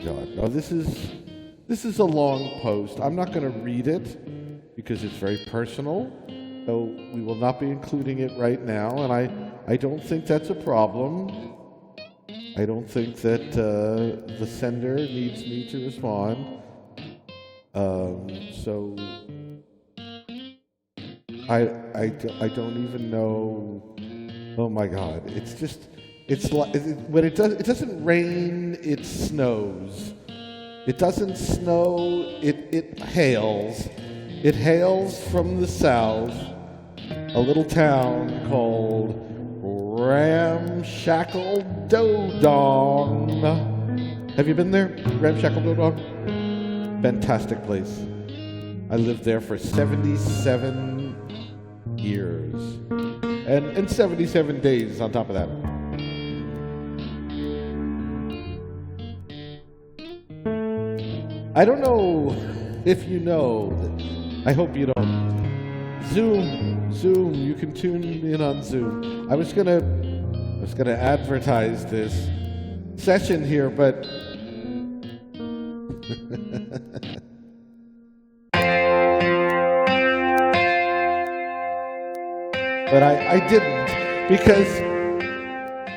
God. Now this is a long post. I'm not going to read it because it's very personal. So we will not be including it right now, and I don't think that's a problem. I don't think that the sender needs me to respond. So I don't even know. Oh my God! It's like when it doesn't rain, it snows. It doesn't snow, it hails. It hails from the south, a little town called Ramshackle Dodong. Have you been there? Ramshackle Dodong? Fantastic place. I lived there for 77 years. And 77 days on top of that. I don't know if you know, I hope you don't. Zoom, you can tune in on Zoom. I was gonna advertise this session here, but but I didn't, because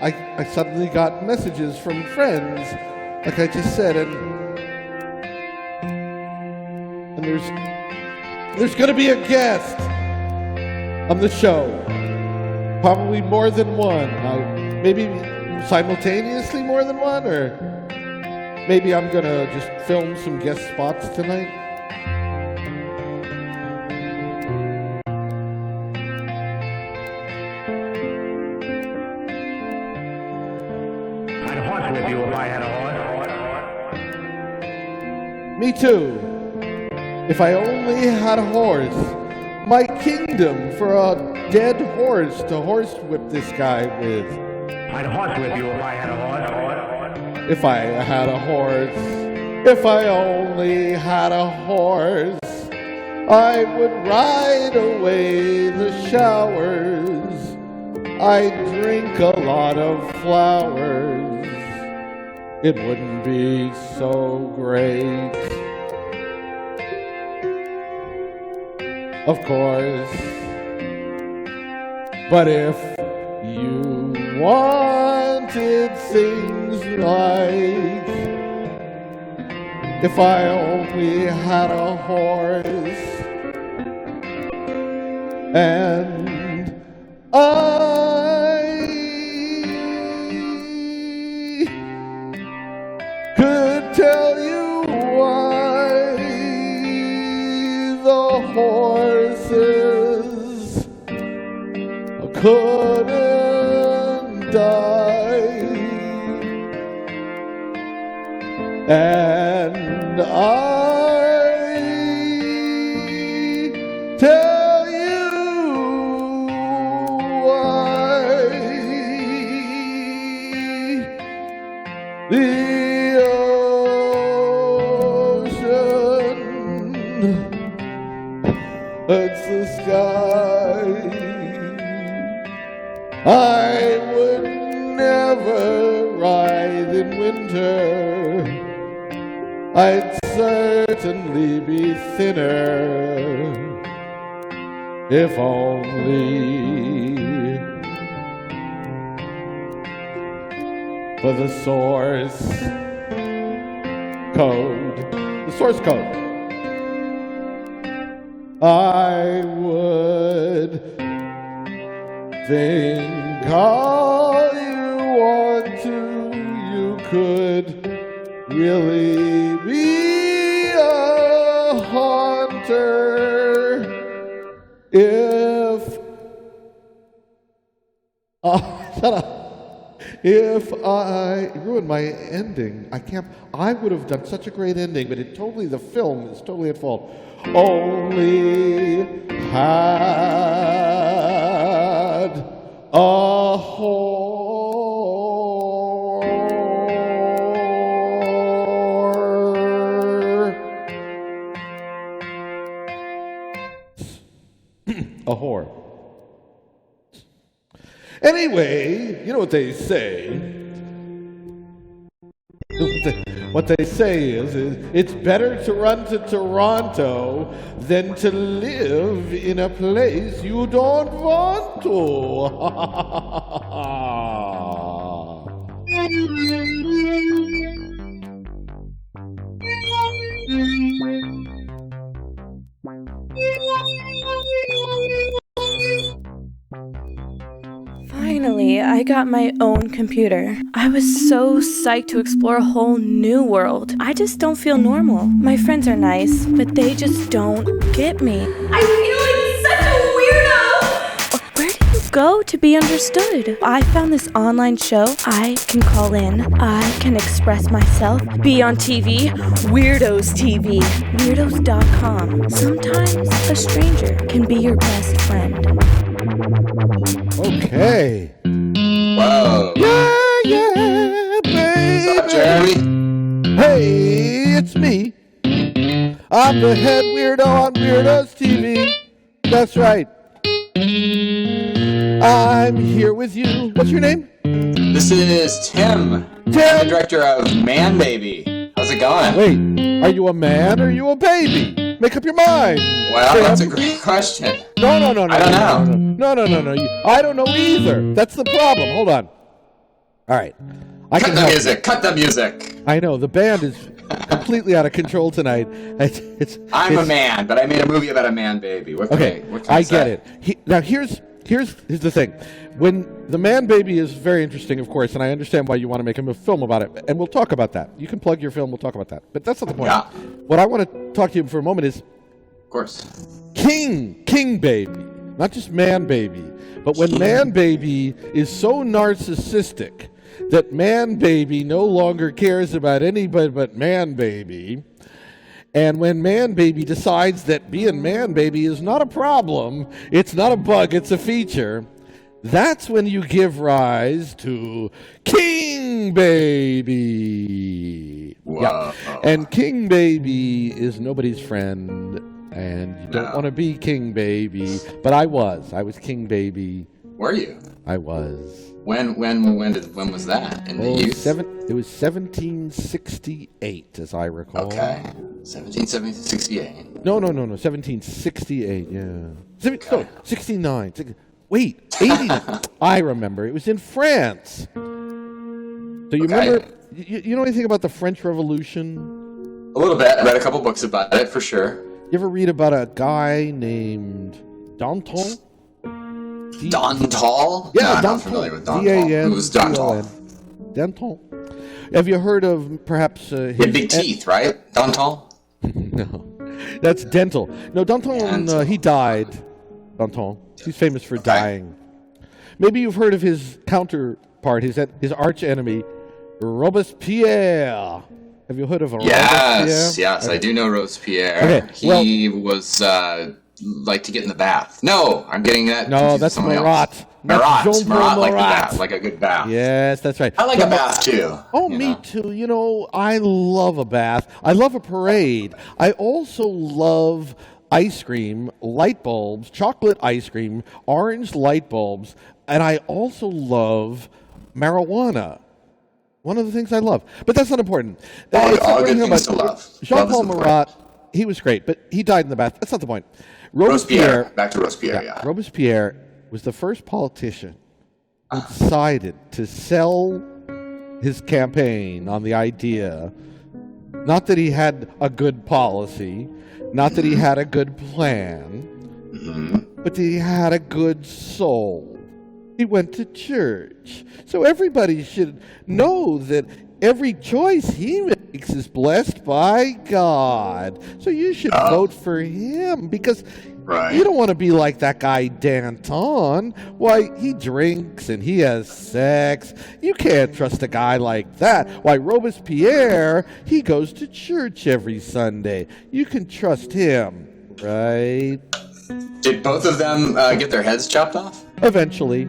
I suddenly got messages from friends, like I just said, and there's going to be a guest on the show, probably more than one, maybe simultaneously more than one, or maybe I'm going to just film some guest spots tonight. I'd horse with you if I had a horse. Me too. If I only had a horse, my kingdom for a dead horse to horsewhip this guy with. I'd horse with you if I had a horse. If I had a horse, if I only had a horse, I would ride away the showers. I'd drink a lot of flowers. It wouldn't be so great. Of course, but if you wanted things like, if I only had a horse, and I could tell you why the horses couldn't die, and I tell you why the ocean hurts the sky. I would never ride in winter. I'd certainly be thinner if only for the source code. The source code. I would think all you want to, you could really be a haunter if shut up. If I ruined my ending, I would have done such a great ending, but the film is totally at fault. Only had a whore. Anyway, you know what they say. What they say is it's better to run to Toronto than to live in a place you don't want to. Finally, I got my own computer. I was so psyched to explore a whole new world. I just don't feel normal. My friends are nice, but they just don't get me. I feel like such a weirdo! Where do you go to be understood? I found this online show. I can call in. I can express myself. Be on TV. Weirdos TV. Weirdos.com. Sometimes a stranger can be your best friend. Okay. Whoa. Yeah, baby. What's up, Jeremy? Hey, it's me. I'm the head weirdo on Weirdos TV. That's right. I'm here with you. What's your name? This is Tim. I'm the director of Manbaby. How's it going? Wait, are you a man or are you a baby? Make up your mind. Well, that's a great question. No. I don't know. No. I don't know either. That's the problem. Hold on. All right. Cut the music. Cut the music. I know. The band is completely out of control tonight. I'm a man, but I made a movie about a man baby. What can I say? Get it. Now, here's the thing. When the Manbaby is very interesting, of course, and I understand why you want to make a film about it, and we'll talk about that. You can plug your film. We'll talk about that. But that's not the point. Yeah. What I want to talk to you for a moment is Of course. King Baby, not just Manbaby, but when Manbaby is so narcissistic that Manbaby no longer cares about anybody but Manbaby, and when Manbaby decides that being Manbaby is not a problem, it's not a bug, it's a feature, that's when you give rise to King Baby. Whoa. Yeah. And King Baby is nobody's friend. And you don't want to be King Baby, but I was King Baby. Were you? I was. When was that? In the youth? It was 1768, as I recall. Okay. 1768. No, 1768. Yeah. 69. Wait, 89. I remember. It was in France. So you remember? You know anything about the French Revolution? A little bit. I read a couple books about it for sure. You ever read about a guy named Danton? Danton? Yeah, no, I'm Danton. not familiar with Danton. Who's Danton? Danton. Have you heard of perhaps He had big teeth, right? Danton? No, that's dental. No, Danton. He died. Danton. He's famous for dying. Maybe you've heard of his counterpart, his arch enemy, Robespierre. Have you heard of Robespierre? Yes, okay. I do know Robespierre. Okay, he was like to get in the bath. No, I'm getting that. No, that's Marat. Marat like the bath, like a good bath. Yes, that's right. I like a bath too. Oh, me too. You know, I love a bath. I love a parade. I also love ice cream, light bulbs, chocolate ice cream, orange light bulbs, and I also love marijuana. One of the things I love. But that's not important. All good things to love. Jean-Paul Marat, he was great, but he died in the bath. That's not the point. Robespierre. Back to Robespierre, yeah. Robespierre was the first politician who decided to sell his campaign on the idea, not that he had a good policy, not that he had a good plan, but that he had a good soul. He went to church. So everybody should know that every choice he makes is blessed by God. So you should vote for him because you don't want to be like that guy Danton. Why, he drinks and he has sex. You can't trust a guy like that. Why, Robespierre, he goes to church every Sunday. You can trust him, right? Did both of them get their heads chopped off? Eventually.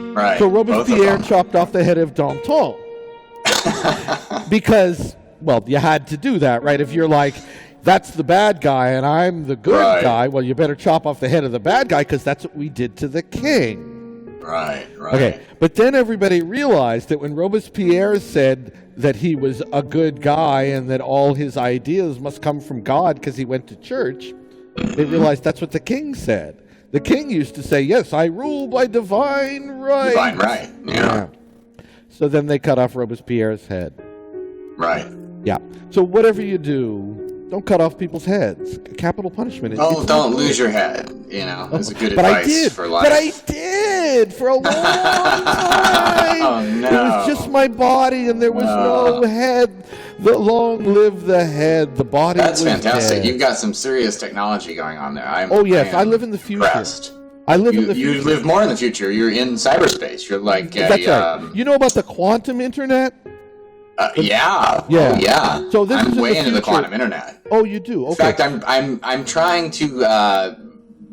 Right. So Robespierre chopped off the head of Danton. Because, well, you had to do that, right? If you're like, that's the bad guy and I'm the good guy, well, you better chop off the head of the bad guy because that's what we did to the king. Right. Okay, but then everybody realized that when Robespierre said that he was a good guy and that all his ideas must come from God because he went to church, they realized that's what the king said. The king used to say, yes, I rule by divine right. Divine right. Yeah. So then they cut off Robespierre's head. Right. Yeah. So whatever you do, don't cut off people's heads. Capital punishment. Don't lose your head. It's a good but advice for life. But I did for a long time. Oh, no. It was just my body, and there was no head. Long live the head. The body. That's was fantastic. dead. You've got some serious technology going on there. I live in the future. Impressed. I live in the future. You live more in the future. You're in cyberspace. You're like That's right. You know about the quantum internet? Yeah. Yeah. Oh, yeah. So this I'm is in way the into the future. quantum internet. Oh, you do. Okay. In fact, I'm trying to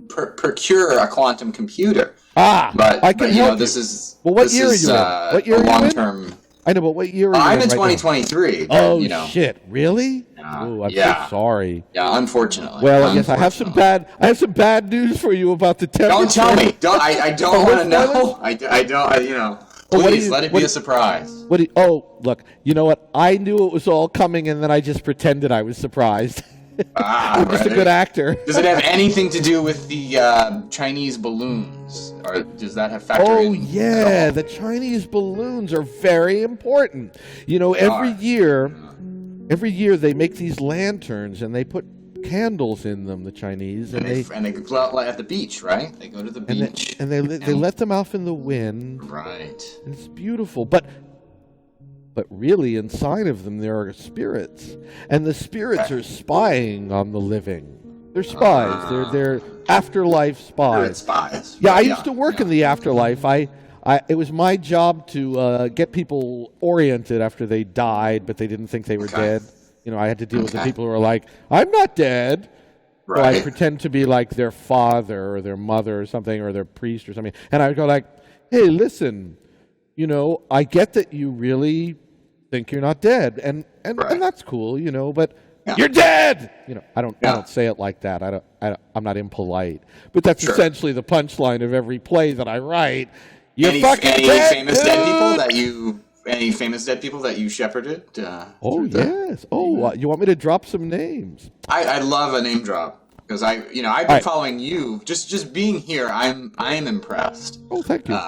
procure a quantum computer. But I can help you. This is what year are you in? What year are you in? Long-term. I know, but what year are you I'm in right 2023. now? But, Oh shit! Really? Oh, I'm so sorry. Yeah, unfortunately. Well, yes, I have some bad news for you about the temperature. Don't tell me. I don't want to know. I don't. Please let it be a surprise. Look. You know what? I knew it was all coming, and then I just pretended I was surprised. I'm just a good actor. Does it have anything to do with the Chinese balloons, or does that have factor in? Oh yeah, the Chinese balloons are very important. Every year they make these lanterns and they put candles in them. The Chinese and they go out at the beach, right? They go to the beach and they let them off in the wind. Right. And it's beautiful, but really inside of them there are spirits, and the spirits are spying on the living. They're spies. They're afterlife spies. Spies. Yeah, I used to work in the afterlife. It was my job to get people oriented after they died, but they didn't think they were dead. I had to deal with the people who were like, "I'm not dead." Right. So I pretend to be like their father or their mother or something, or their priest or something, and I would go like, "Hey, listen, I get that you really think you're not dead, and that's cool, but you're dead. I don't say it like that. I'm not impolite, but that's essentially the punchline of every play that I write. You're fucking dead, famous dead people any famous dead people that you shepherded? Yes. You want me to drop some names? I love a name drop. Because I've been following you, just being here. I'm impressed. Oh, thank you.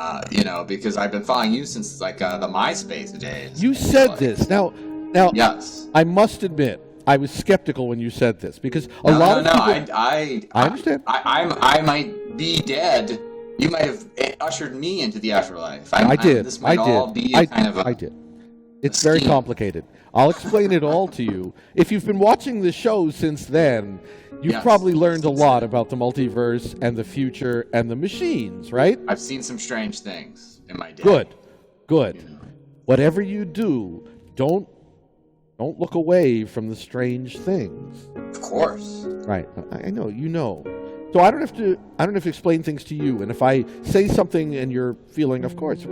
Because I've been following you since like the MySpace days. You said this now. Yes. I must admit, I was skeptical when you said this because a lot of people. I understand. I might be dead. You might have ushered me into the afterlife. I did. This might all be kind of I did. It's very complicated. I'll explain it all to you. If you've been watching the show since then, you've probably learned a lot about the multiverse and the future and the machines, right? I've seen some strange things in my day. Good. Whatever you do, don't look away from the strange things. Of course. Right. I know. So I don't have to explain things to you. And if I say something and you're feeling, of course,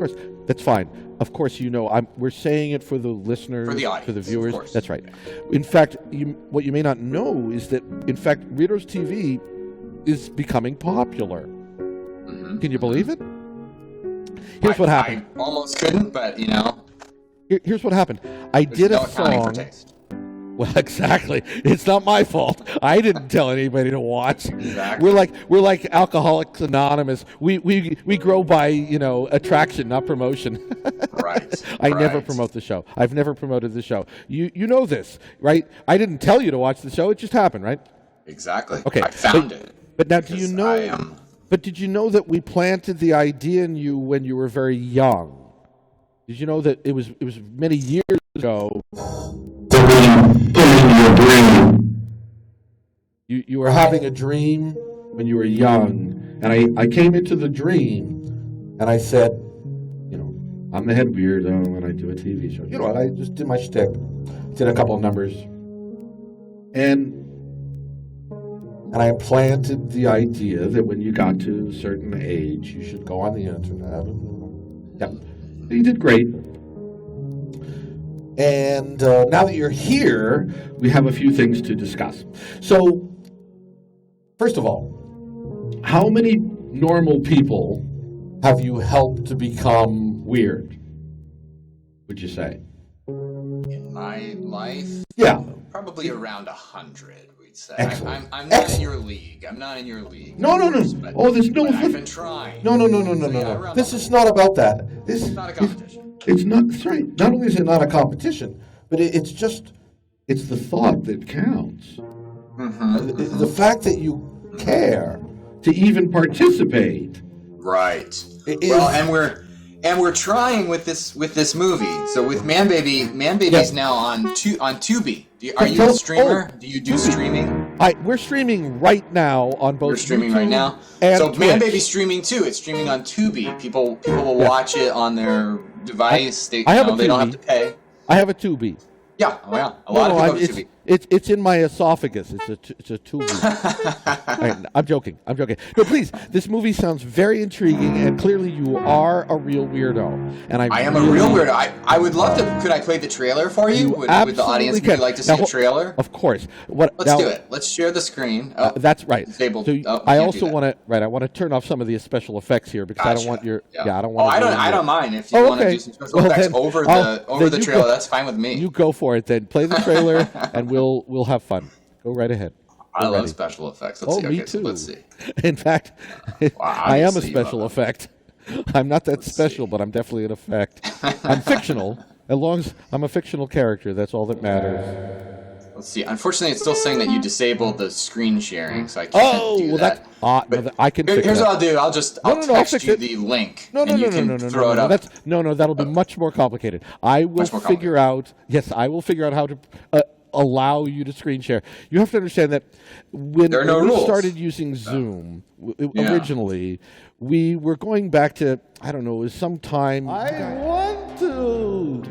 that's fine. Of course, we're saying it for the listeners, for the audience, for the viewers. Of course. That's right. In fact, what you may not know is that, in fact, Weirdos TV is becoming popular. Mm-hmm. Can you believe it? Here's what happened. I almost couldn't, but Here's what happened. I did a song. Well, exactly. It's not my fault. I didn't tell anybody to watch. Exactly. We're like Alcoholics Anonymous. We grow by attraction, not promotion. Right. I never promote the show. I've never promoted the show. You know this, right? I didn't tell you to watch the show. It just happened, right? Exactly. Okay. I found it. But now, do you know? But did you know that we planted the idea in you when you were very young? Did you know that it was many years ago? You were having a dream when you were young, and I came into the dream, and I said, I'm the head weirdo, and I do a TV show. And I just did my shtick, did a couple of numbers, and I implanted the idea that when you got to a certain age, you should go on the internet. Yep, you did great. And now that you're here, we have a few things to discuss. So, first of all, how many normal people have you helped to become weird, would you say? In my life, Yeah. probably around 100. We'd say. Excellent. I'm not in your league. I'm not in your league. No. But, Oh, there's no. but I've been trying. No. So, yeah, around This 100. is not about that. It's not a competition. It's not. That's right. Not only is it not a competition, but it's the thought that counts. The fact that you care to even participate. Right. Well, and we're trying with this movie. So with Manbaby's now on Tubi. Are you a streamer? Do you do streaming? We're streaming right now on both. We're streaming right now. And so Twitch. Manbaby's streaming too. It's streaming on Tubi. People will watch it on their device. They don't have to pay. I have a Tubi. Yeah, oh yeah. A lot of people have Tubi. It's in my esophagus. It's a Tubi. I'm joking. No, please. This movie sounds very intriguing, and clearly you are a real weirdo. And I am a real weirdo. I would love to. Could I play the trailer for you? Would the audience can. like to see a trailer? Of course. Let's do it. Let's share the screen. That's right. Disabled. So I also want to. Right. I want to turn off some of the special effects here because I don't want your. Yeah. I don't want. I don't mind if you want to do some special effects over the trailer. That's fine with me. You go for it then. Play the trailer, and we'll have fun. Go right ahead. I love special effects. Let's see. Me too. So let's see. In fact, I am a special effect. I'm not that special, but I'm definitely an effect. I'm fictional. As long as I'm a fictional character, that's all that matters. Let's see. Unfortunately, it's still saying that you disabled the screen sharing, so I can't do that. I can fix that. Here's what I'll do. I'll text you the link. No, throw it up. That'll be much more complicated. I will figure out. Yes, I will figure out how to allow you to screen share. You have to understand that when we started using Zoom originally, we were going back to, I don't know, it was sometime. I want to.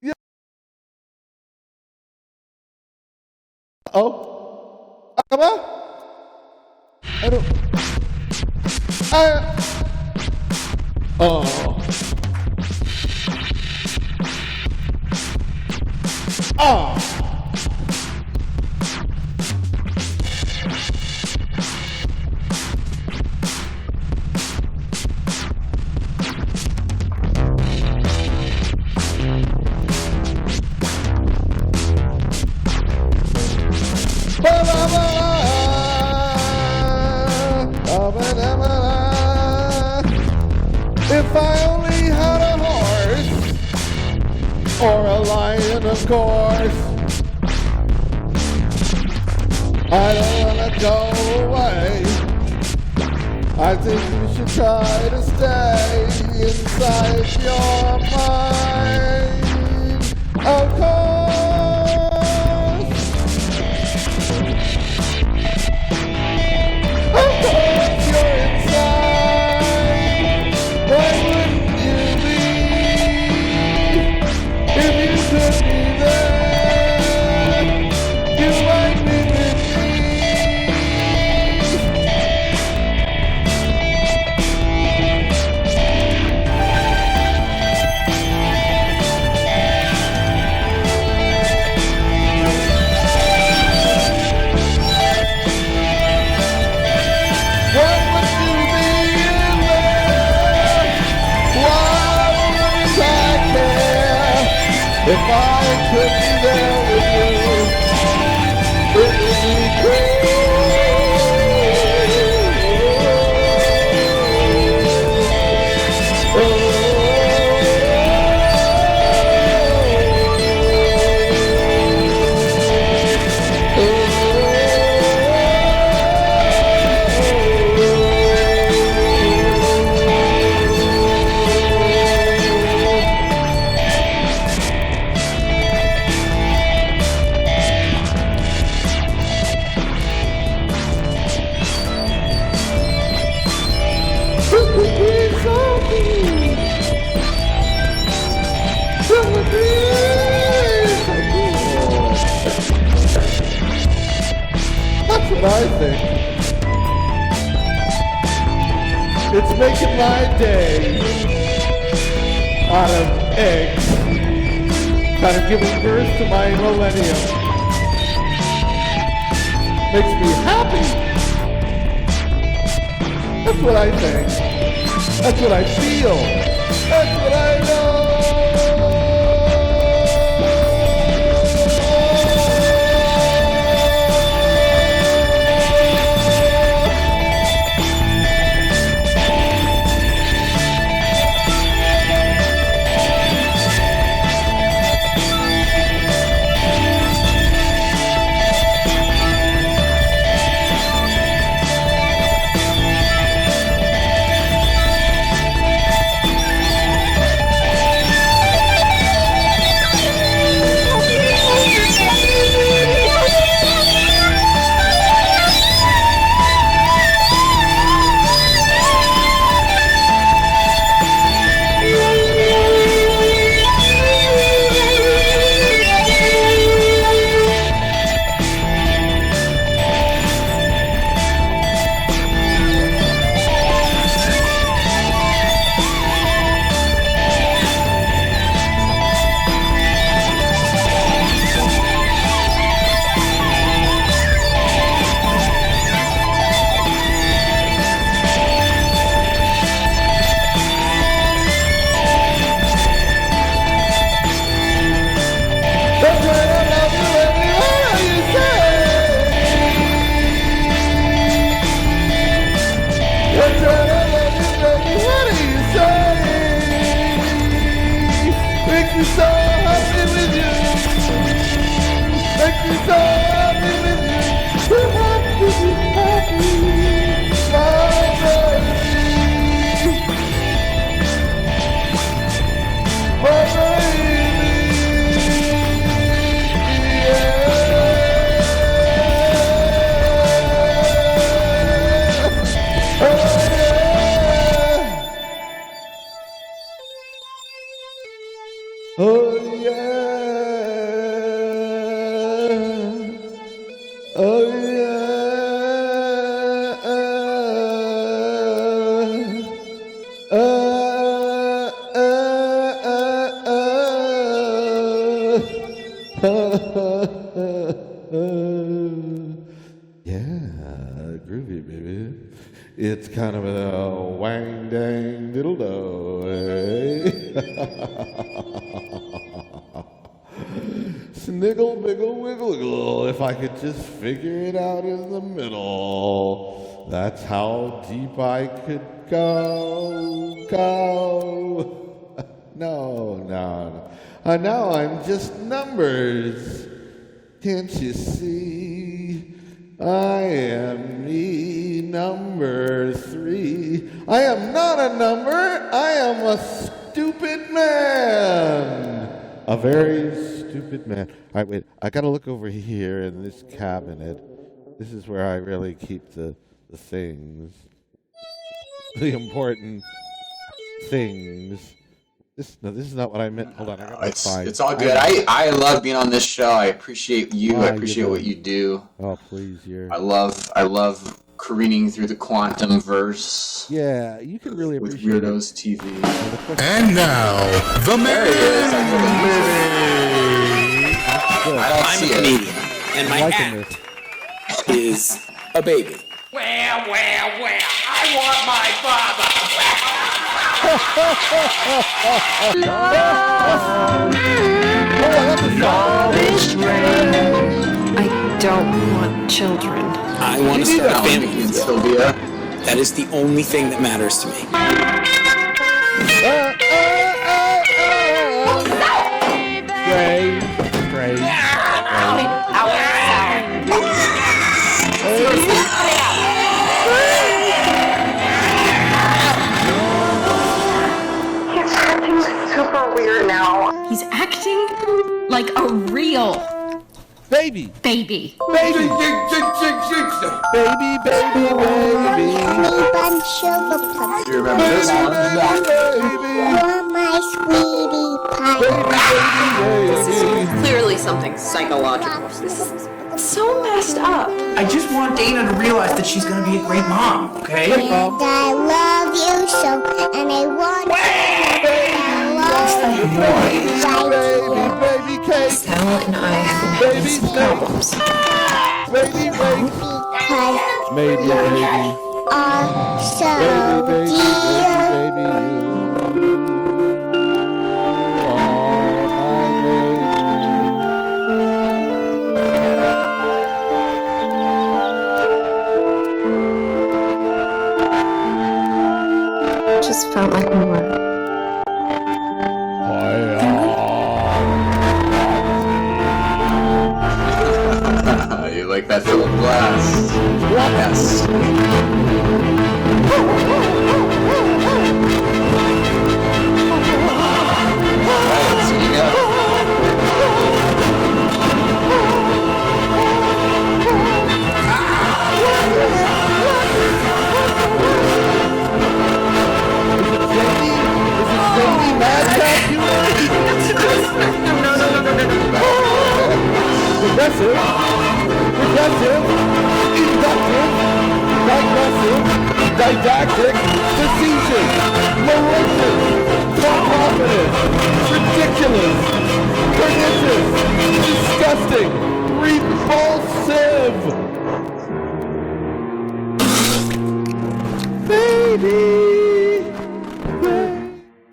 Yeah. Oh. I don't. Oh. Oh. If I only had a horse or a lion, of course. I don't want to go away. I think you should try to stay inside your mind. Of course. Of course you're inside. Why wouldn't you be? If you could be there, you might be with me. Why would you be in there? Why would I care if I could be there with you? It would be cool. That's what I think. It's making my day out of eggs, kind of giving birth to my millennium. Makes me happy. That's what I think. That's what I feel. That's what I know. Oh yeah, oh yeah, groovy baby. It's kind of a wang dang diddle do, Sniggle, biggle, wiggle, wiggle. If I could just figure it out in the middle, that's how deep I could go. No. Now I'm just numbers. Can't you see? I am me, number 3. I am not a number. I am a stupid man. A very stupid man. All right, wait. I got to look over here in this cabinet. This is where I really keep the things. The important things. This is not what I meant. Hold on. I got it's all good. I love being on this show. I appreciate you. I appreciate what you do. Oh, please, I love careening through the quantum verse. Yeah, you can really with appreciate Weirdos TV. And now, the Manbaby. I'm a comedian, and my hat is a baby. Well, I want my father. I don't want children. I want to start a family, Sylvia. That is the only thing that matters to me. Great. He's acting super weird now. He's acting like a real Baby. baby. Baby. You remember this one? You're my sweetie pie. This is clearly something psychological. This is so messed up. I just want Dana to realize that she's gonna be a great mom, okay? And I love you so, and I want you Baby cake. Sal and I have been having some problems. Baby. because Maybe. are so Baby, dear. baby, you are my Just felt like we were. You like that Philip Glass? Yes. Right, speak up. progressive, inductive, digressive, didactic, facetious, malicious, confident, ridiculous, pernicious, disgusting, repulsive. Baby.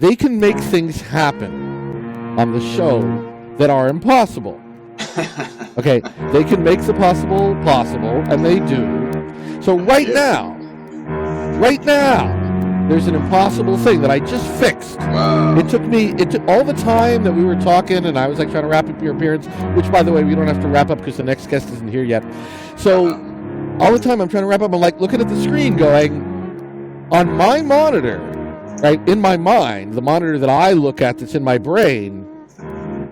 They can make things happen on the show that are impossible. Okay, they can make the possible possible, and they do. So right now, there's an impossible thing that I just fixed. Wow. It took all the time that we were talking, and I was like trying to wrap up your appearance, which, by the way, we don't have to wrap up because the next guest isn't here yet. So all the time I'm trying to wrap up, I'm like looking at the screen going, on my monitor, right, in my mind, the monitor that I look at that's in my brain,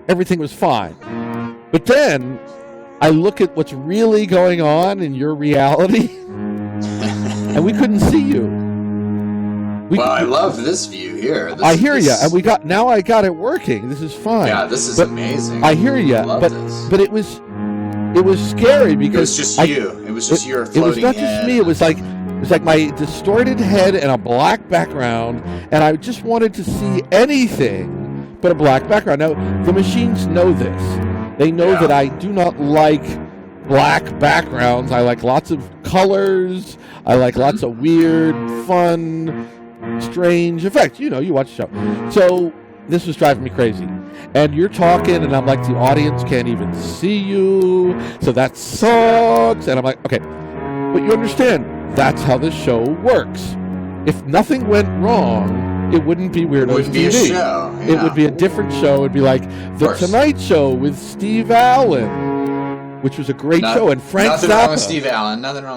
everything was fine. But then I look at what's really going on in your reality, and we couldn't see you. I love this view here. I hear you, and now I got it working. This is fine. Yeah, this is amazing. I hear you, but it was scary because it was just you. It was just your floating. It was not just me. It was like my distorted head and a black background, and I just wanted to see anything but a black background. Now the machines know this. They know that I do not like black backgrounds. I like lots of colors. I like lots of weird, fun, strange effects. You know, you watch the show. So this was driving me crazy. And you're talking, and I'm like, the audience can't even see you. So that sucks. And I'm like, okay. But you understand, that's how this show works. If nothing went wrong, it wouldn't be Weirdos TV. It wouldn't be a show. Yeah. It would be a different show. It would be like The Tonight Show with Steve Allen, which was a great show. And Frank Zappa. Nothing wrong with Steve Allen. Nothing wrong.